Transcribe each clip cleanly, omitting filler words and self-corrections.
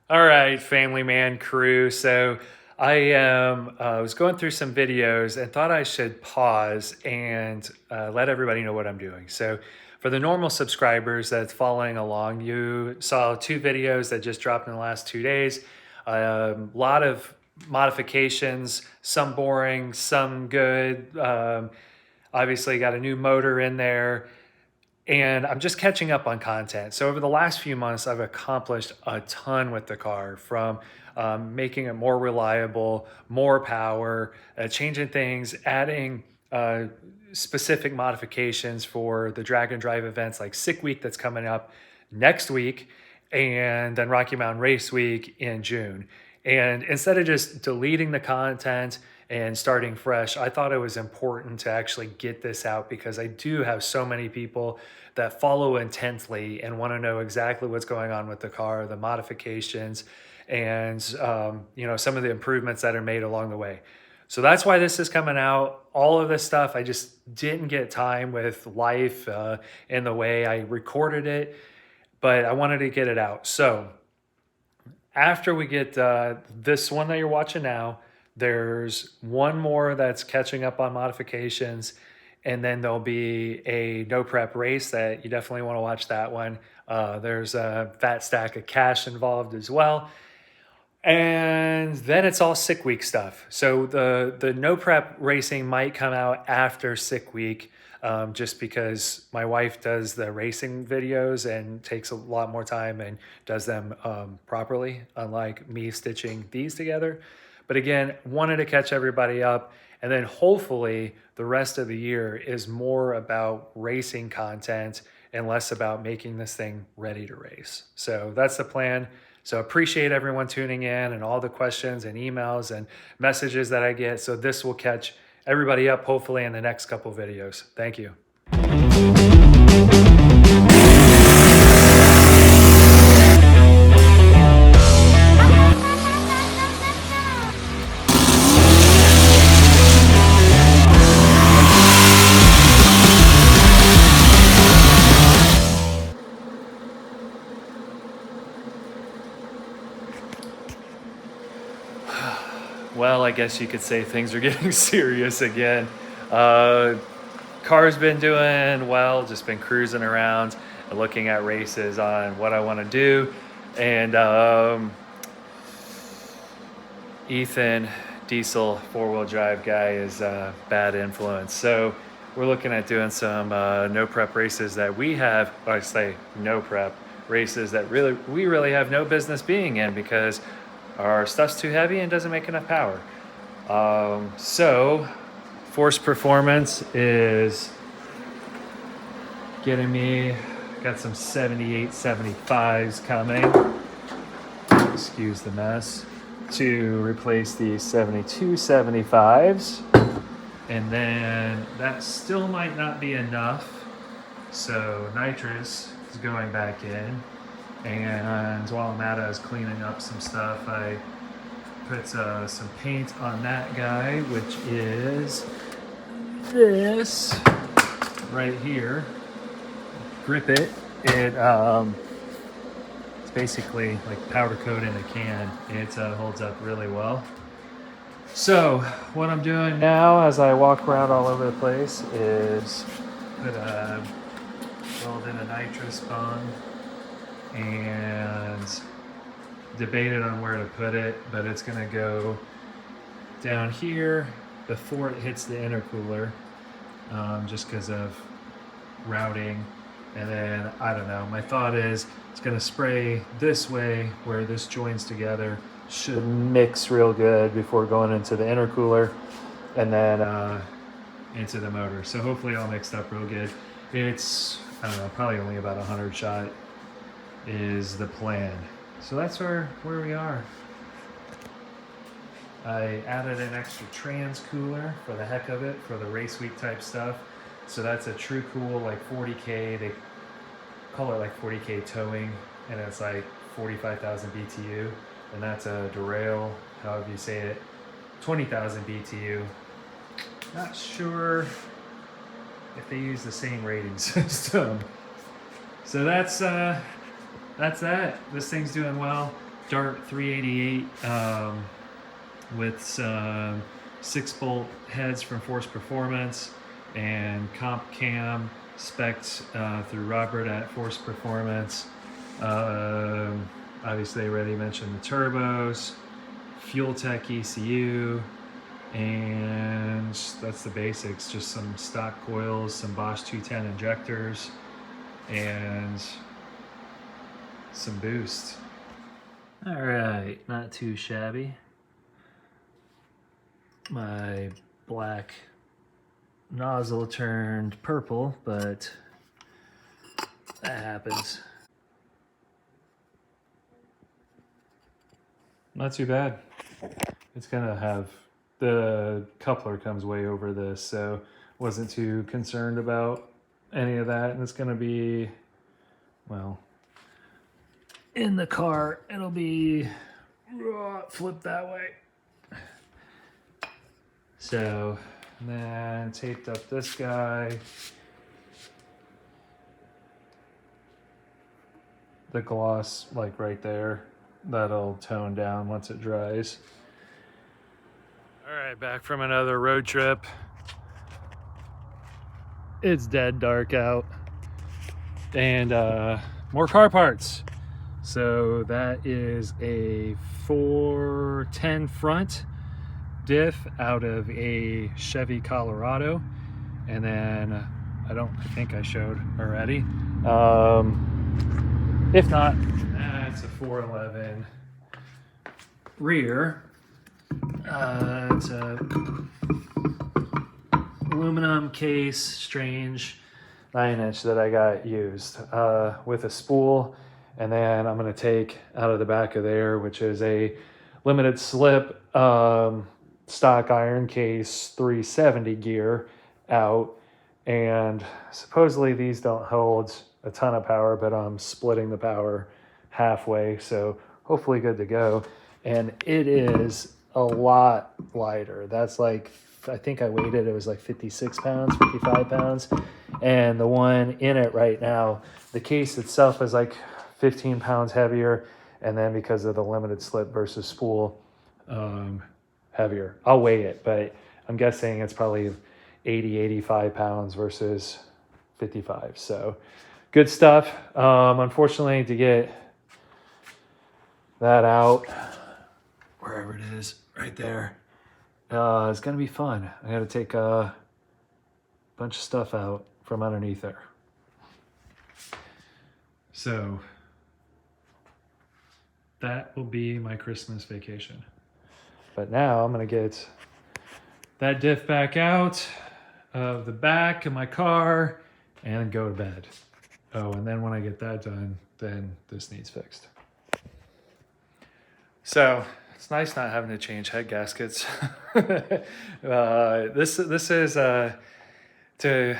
All right, family man crew. So I was going through some videos and thought I should pause and let everybody know what I'm doing. So for the normal subscribers that's following along, you saw two videos that just dropped in the last 2 days. A lot of modifications, some boring, some good. Obviously, got a new motor in there and I'm just catching up on content. So over the last few months, I've accomplished a ton with the car, from making it more reliable, more power, changing things, adding specific modifications for the drag and drive events like Sick Week that's coming up next week, and then Rocky Mountain Race Week in June. And instead of just deleting the content and starting fresh, I thought it was important to actually get this out because I do have so many people that follow intently and want to know exactly what's going on with the car, the modifications, and some of the improvements that are made along the way. So that's why this is coming out. All of this stuff, I just didn't get time with life in the way I recorded it, but I wanted to get it out. So after we get this one that you're watching now, there's one more that's catching up on modifications, and then there'll be a no prep race that you definitely want to watch that one. There's a fat stack of cash involved as well. And then it's all Sick Week stuff. So the no prep racing might come out after Sick Week, just because my wife does the racing videos and takes a lot more time and does them properly, unlike me stitching these together. But again, wanted to catch everybody up. And then hopefully the rest of the year is more about racing content and less about making this thing ready to race. So that's the plan. So appreciate everyone tuning in and all the questions and emails and messages that I get. So this will catch everybody up hopefully in the next couple videos. Thank you. Well, I guess you could say things are getting serious again. Car's been doing well, just been cruising around and looking at races on what I want to do. And Ethan, diesel 4-wheel drive guy, is a bad influence. So we're looking at doing some no prep races that we have, or I say no prep races that we really have no business being in because our stuff's too heavy and doesn't make enough power. So Force Performance is getting me, got some 78, 75s coming. Excuse the mess. To replace the 72, 75s. And then that still might not be enough. So nitrous is going back in. And while I'm at it, I was cleaning up some stuff. I put some paint on that guy, which is this right here. Grip it. It's basically like powder coat in a can. It holds up really well. So what I'm doing now as I walk around all over the place is weld in a nitrous bung and debated on where to put it, but it's going to go down here before it hits the intercooler, just because of routing. And then I don't know, my thought is it's going to spray this way where this joins together, should mix real good before going into the intercooler and then into the motor. So hopefully all mixed up real good. It's, I don't know, probably only about 100 shot is the plan. So that's where we are. I added an extra trans cooler for the heck of it, for the race week type stuff. So that's a true cool, like 40K, they call it like 40K towing, and it's like 45,000 BTU. And that's a derail, however you say it, 20,000 BTU. Not sure if they use the same rating system. So that's that. This thing's doing well. Dart 388 with some 6-bolt heads from Force Performance and comp cam specced through Robert at Force Performance. Obviously, I already mentioned the turbos, Fuel Tech ECU, and that's the basics. Just some stock coils, some Bosch 210 injectors, and some boost. All right, not too shabby. My black nozzle turned purple, but that happens. Not too bad. It's gonna have, the coupler comes way over this, so wasn't too concerned about any of that. And it's gonna be, well, in the car, it'll be flip that way. So then taped up this guy. The gloss, like right there, that'll tone down once it dries. All right, back from another road trip. It's dead dark out. And more car parts. So that is a 410 front diff out of a Chevy Colorado. And then I think I showed already. If not, it's a 411 rear. It's a aluminum case, strange 9-inch that I got used with a spool. And then I'm going to take out of the back of there, which is a limited slip stock iron case 370 gear out. And supposedly these don't hold a ton of power, but I'm splitting the power halfway, so hopefully good to go. And it is a lot lighter. That's like, I think I weighed it, it was like 56 pounds, 55 pounds. And the one in it right now, the case itself is like 15 pounds heavier. And then because of the limited slip versus spool, heavier. I'll weigh it, but I'm guessing it's probably 80, 85 pounds versus 55. So good stuff. Unfortunately, to get that out, wherever it is, right there, it's going to be fun. I got to take a bunch of stuff out from underneath there. So that will be my Christmas vacation. But now I'm going to get that diff back out of the back of my car and go to bed. Oh, and then when I get that done, then this needs fixed. So it's nice not having to change head gaskets. This is to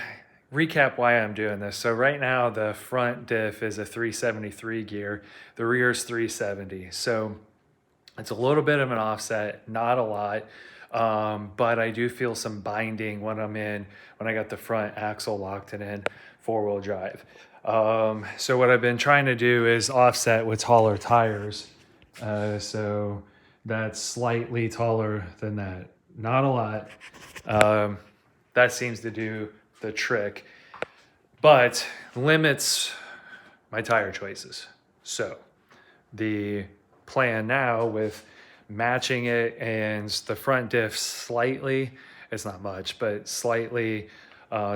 recap why I'm doing this. So right now the front diff is a 373 gear, the rear is 370. So it's a little bit of an offset, not a lot. But I do feel some binding when I got the front axle locked in 4-wheel drive. So what I've been trying to do is offset with taller tires. So that's slightly taller than that. Not a lot. That seems to do the trick, but limits my tire choices. So the plan now with matching it and the front diff slightly, it's not much, but slightly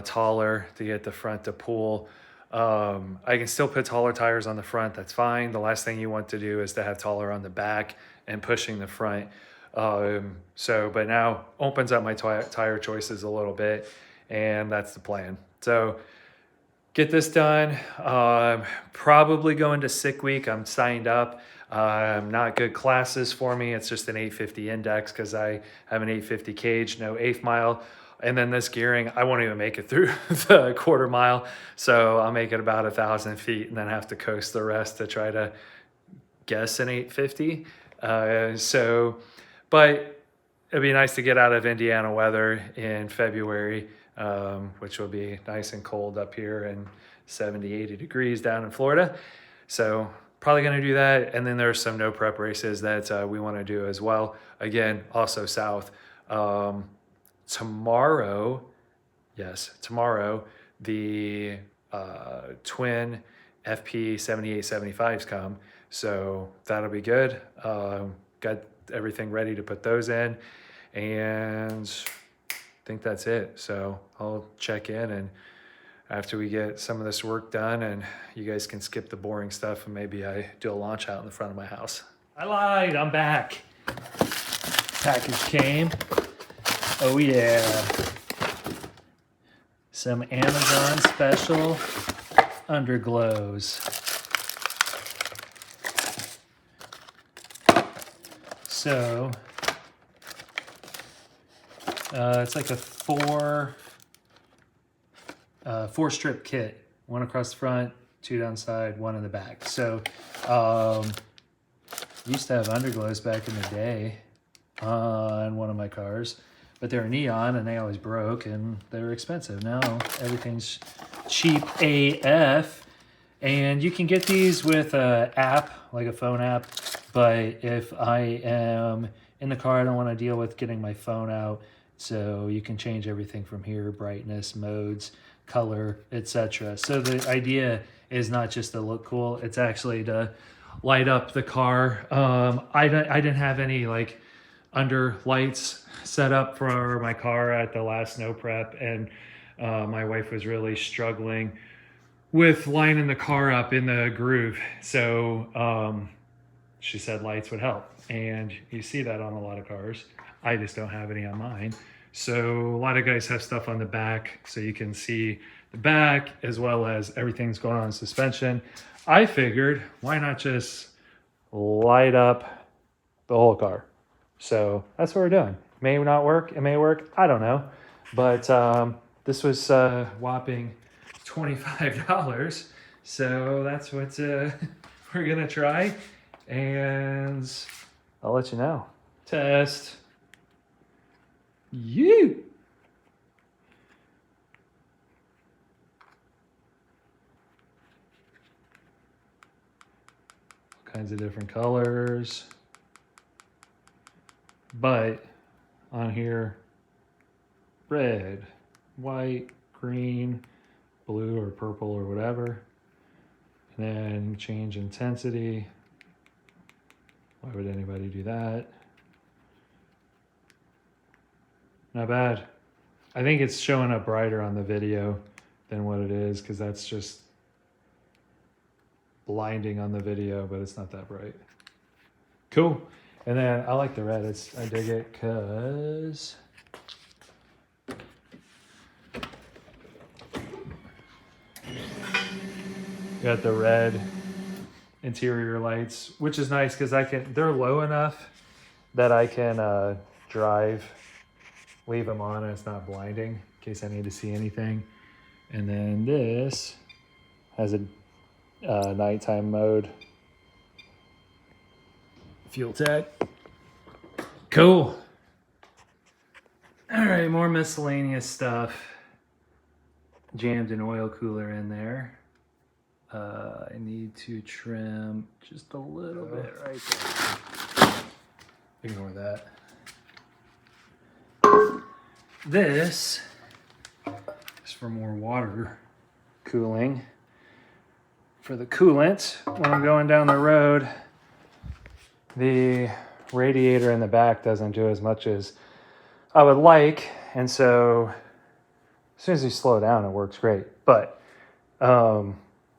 taller to get the front to pull. I can still put taller tires on the front, that's fine. The last thing you want to do is to have taller on the back and pushing the front. But now opens up my tire choices a little bit, and that's the plan. So get this done. Probably going to sick week. I'm signed up. Not good classes for me. It's just an 850 index because I have an 850 cage, no 1/8 mile. And then this gearing, I won't even make it through the 1/4 mile. So I'll make it about 1,000 feet and then have to coast the rest to try to guess an 850. But it'd be nice to get out of Indiana weather in February, which will be nice and cold up here and 70, 80 degrees down in Florida. So probably going to do that. And then there's some no prep races that we want to do as well. Again, also south. Tomorrow, yes, tomorrow, the twin FP 7875s come. So that'll be good. Got everything ready to put those in. And I think that's it. So I'll check in, and after we get some of this work done, and you guys can skip the boring stuff, and maybe I do a launch out in the front of my house. I lied, I'm back. Package came. Oh yeah. Some Amazon special Underglows. So, it's like a four strip kit. One across the front, two down the side, one in the back. So, used to have Underglows back in the day on one of my cars, but they were neon and they always broke and they were expensive. Now everything's cheap AF, and you can get these with an app, like a phone app. But if I am in the car, I don't want to deal with getting my phone out. So you can change everything from here: brightness, modes, color, etc. So the idea is not just to look cool; it's actually to light up the car. I didn't have any like under lights set up for my car at the last snow prep, and my wife was really struggling with lining the car up in the groove. So she said lights would help, and you see that on a lot of cars. I just don't have any on mine. So a lot of guys have stuff on the back, so you can see the back as well as everything's going on in suspension. I figured, why not just light up the whole car? So that's what we're doing. May not work, it may work, I don't know. But this was whopping $25. So that's what we're gonna try. And I'll let you know. Test. You. All kinds of different colors. But on here, red, white, green, blue or purple or whatever. And then change intensity. Why would anybody do that? Not bad. I think it's showing up brighter on the video than what it is, because that's just blinding on the video, but it's not that bright. Cool. And then I like the red. I dig it because got the red interior lights, which is nice because they're low enough that I can leave them on and it's not blinding in case I need to see anything. And then this has a nighttime mode. Fuel tech. Cool. All right, more miscellaneous stuff. Jammed an oil cooler in there. I need to trim just a little bit right there. Ignore that. This is for more water cooling. For the coolant, when I'm going down the road, the radiator in the back doesn't do as much as I would like. And so as soon as you slow down, it works great. But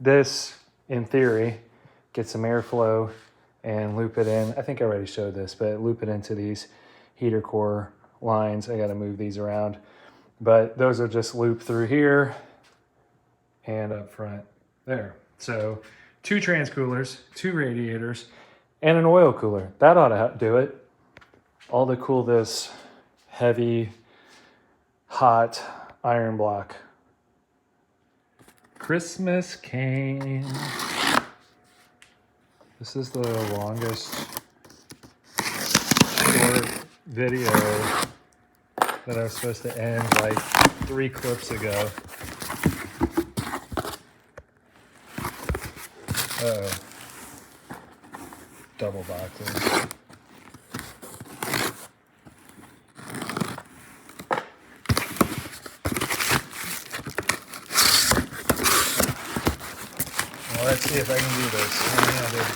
this, in theory, gets some airflow and loop it in. I think I already showed this, but loop it into these heater core lines. I got to move these around. But those will just loop through here and up front there. So 2 transcoolers, 2 radiators, and an oil cooler. That ought to do it. All to cool this heavy, hot iron block. Christmas came. This is the longest short video that I was supposed to end like 3 clips ago. Uh-oh. double boxes. Well, let's see if I can do this one-handed.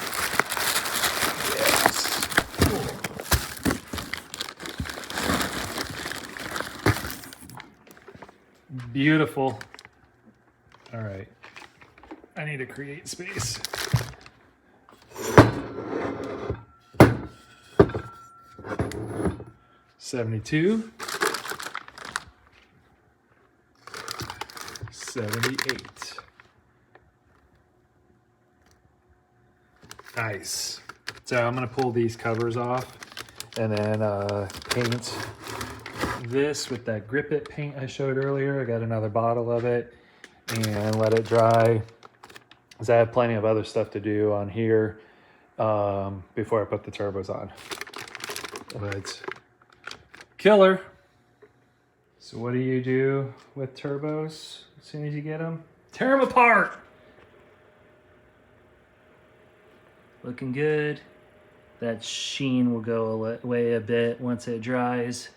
Beautiful. All right. I need to create space. $72. $78. Nice. So I'm gonna pull these covers off and then paint this with that Grip It paint I showed earlier. I got another bottle of it and let it dry, because I have plenty of other stuff to do on here before I put the turbos on. But killer. So what do you do with turbos as soon as you get them? Tear them apart. Looking good. That sheen will go away a bit once it dries.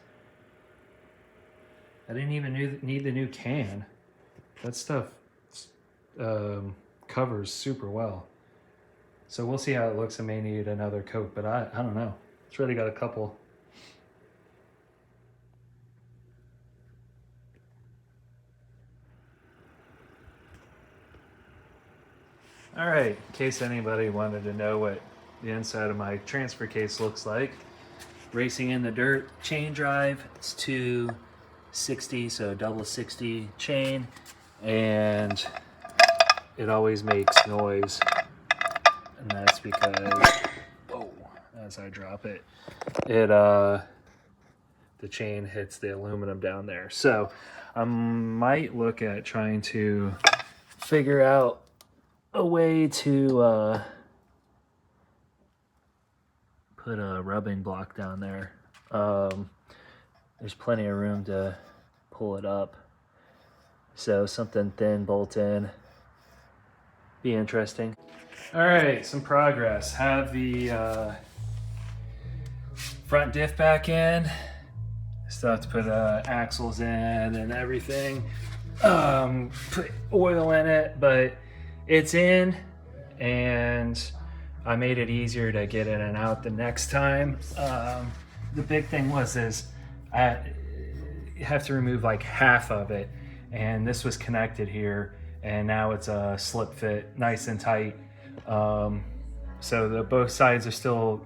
I didn't even need the new can. That stuff covers super well. So we'll see how it looks. I may need another coat, but I don't know. It's already got a couple. All right, in case anybody wanted to know what the inside of my transfer case looks like. Racing in the Dirt chain drive. It's 260, so double 60 chain, and it always makes noise, and that's because, whoa, as I drop it, the chain hits the aluminum down there. So I might look at trying to figure out a way to put a rubbing block down there. There's plenty of room to pull it up. So something thin bolt in. Be interesting. All right, some progress. Have the front diff back in. Still have to put axles in and everything. Put oil in it, but it's in, and I made it easier to get in and out the next time. The big thing is I have to remove like half of it, and this was connected here, and now it's a slip fit, nice and tight. So both sides are still,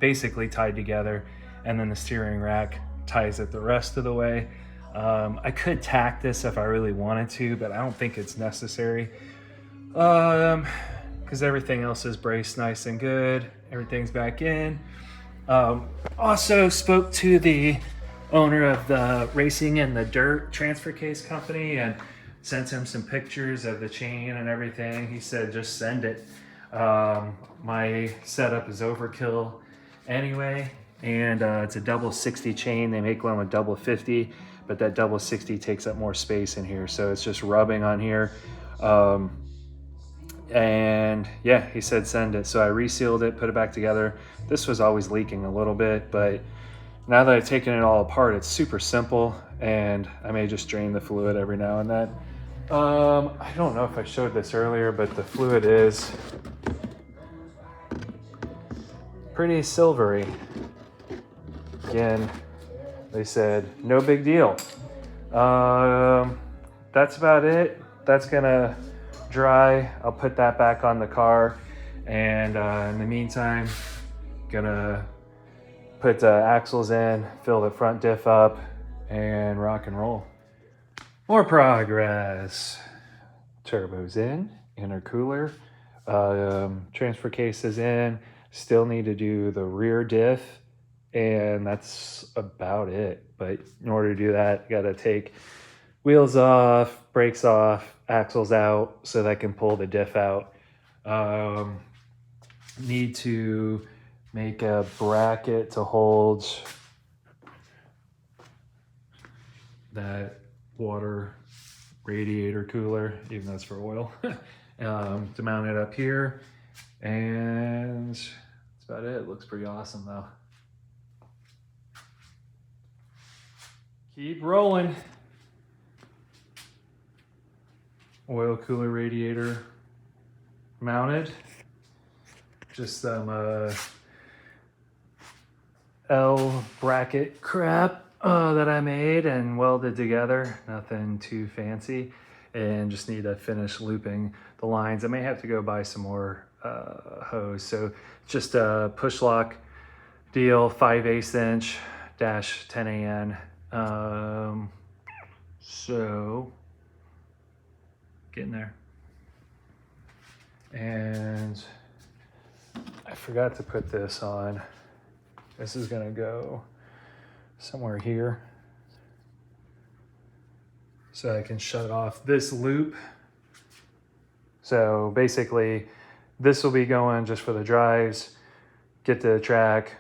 basically tied together, and then the steering rack ties it the rest of the way. I could tack this if I really wanted to, but I don't think it's necessary. Because everything else is braced nice and good. Everything's back in. Also spoke to the owner of the Racing in the Dirt transfer case company and sent him some pictures of the chain and everything. He said, just send it. My setup is overkill anyway, and it's a double 60 chain. They make one with double 50, but that double 60 takes up more space in here. So it's just rubbing on here. And yeah, he said send it. So I resealed it, put it back together. This was always leaking a little bit, but now that I've taken it all apart, it's super simple, and I may just drain the fluid every now and then. I don't know if I showed this earlier, but the fluid is pretty silvery. Again, they said no big deal. That's about it. That's gonna dry. I'll put that back on the car, and in the meantime, gonna put the axles in, fill the front diff up, and rock and roll. More progress. Turbos in, intercooler, transfer cases in. Still need to do the rear diff, and that's about it. But in order to do that, you gotta take wheels off, brakes off, axles out, so that I can pull the diff out. Need to make a bracket to hold that water radiator cooler, even though it's for oil, to mount it up here. And That's about it. It looks pretty awesome though. Keep rolling. Oil cooler radiator mounted. Just some L bracket crap that I made and welded together. Nothing too fancy. And just need to finish looping the lines. I may have to go buy some more hose. So just a push lock deal, 5/8 inch dash 10 AN. So getting there. And I forgot to put this on. This is gonna go somewhere here so I can shut off this loop. So basically this will be going just for the drives, get to the track,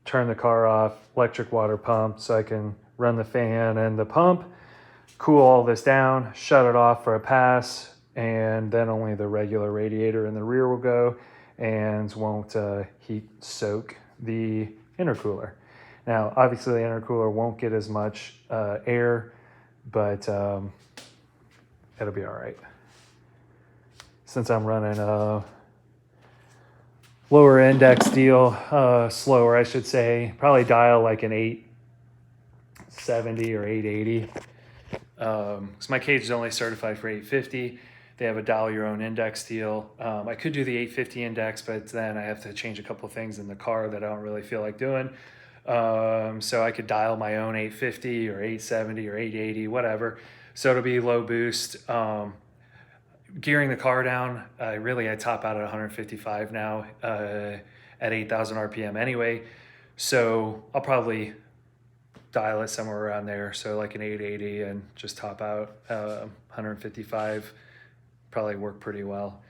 turn the car off, electric water pump so I can run the fan and the pump, cool all this down, shut it off for a pass, and then only the regular radiator in the rear will go and won't heat soak the intercooler. Now, obviously the intercooler won't get as much air, but it'll be all right. Since I'm running a lower index deal, slower, I should say, probably dial like an 870 or 880. Because my cage is only certified for 850. They have a dial your own index deal. I could do the 850 index, but then I have to change a couple of things in the car that I don't really feel like doing. So I could dial my own 850 or 870 or 880, whatever. So it'll be low boost. Gearing the car down, I top out at 155 now at 8,000 RPM anyway. So I'll probably dial it somewhere around there. So like an 880 and just top out 155. Probably work pretty well.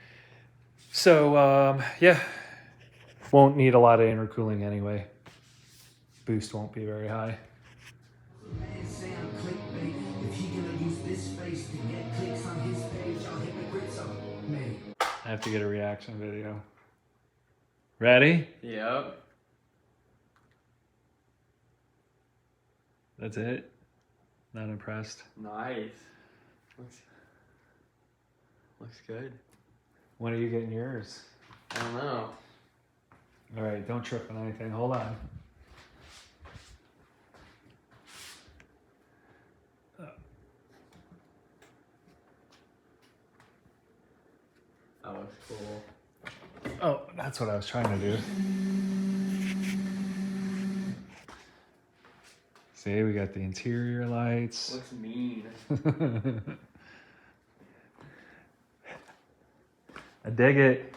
So yeah, won't need a lot of intercooling anyway. Boost won't be very high. I have to get a reaction video. Ready? Yep. That's it? Not impressed? Nice. Looks good. When are you getting yours? I don't know. All right, don't trip on anything. Hold on. That looks cool. Oh, that's what I was trying to do. See, we got the interior lights. Looks mean. I dig it.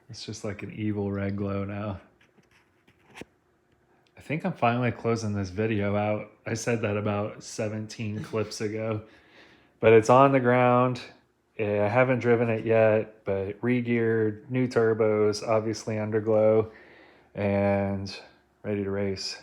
It's just like an evil red glow now. I think I'm finally closing this video out. I said that about 17 clips ago, but it's on the ground. I haven't driven it yet, but re-geared, new turbos, obviously Underglow, and ready to race.